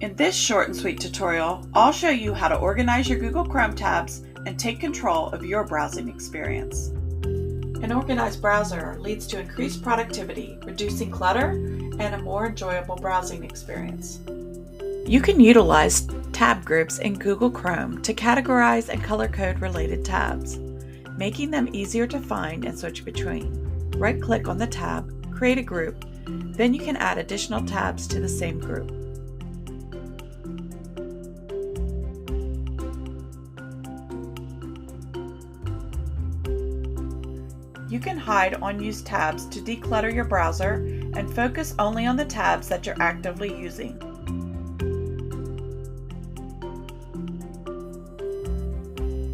In this short and sweet tutorial, I'll show you how to organize your Google Chrome tabs and take control of your browsing experience. An organized browser leads to increased productivity, reducing clutter, and a more enjoyable browsing experience. You can utilize tab groups in Google Chrome to categorize and color code related tabs, making them easier to find and switch between. Right-click on the tab, create a group, then you can add additional tabs to the same group. You can hide unused tabs to declutter your browser and focus only on the tabs that you're actively using.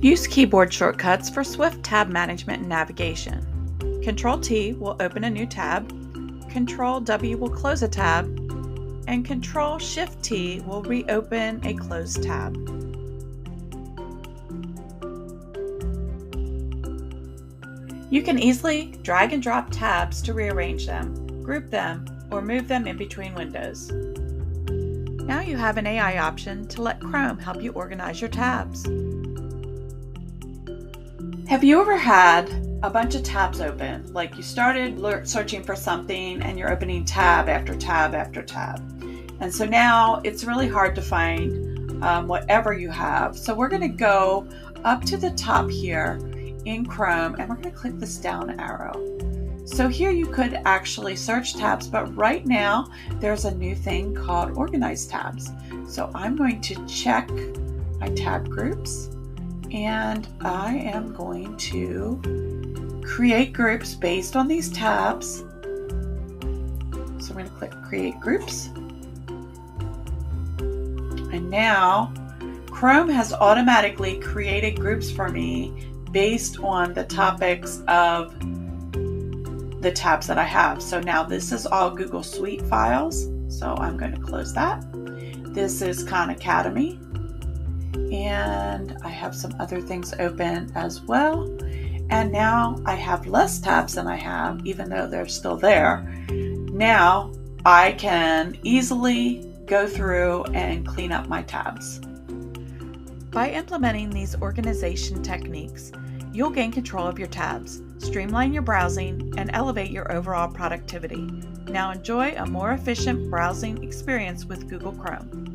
Use keyboard shortcuts for swift tab management and navigation. Control-T will open a new tab, Control-W will close a tab, and Control-Shift-T will reopen a closed tab. You can easily drag and drop tabs to rearrange them, group them, or move them in between windows. Now you have an AI option to let Chrome help you organize your tabs. Have you ever had a bunch of tabs open? Like you started searching for something and you're opening tab after tab after tab. And so now it's really hard to find whatever you have. So we're going to go up to the top here in Chrome and we're going to click this down arrow. So here you could actually search tabs, but right now there's a new thing called organized tabs. So I'm going to check my tab groups and I am going to create groups based on these tabs. So we're going to click create groups. And now Chrome has automatically created groups for me based on the topics of the tabs that I have. So now this is all Google Suite files. So I'm going to close that. This is Khan Academy. And I have some other things open as well. And now I have less tabs than I have, even though they're still there. Now I can easily go through and clean up my tabs. By implementing these organization techniques, you'll gain control of your tabs, streamline your browsing, and elevate your overall productivity. Now enjoy a more efficient browsing experience with Google Chrome.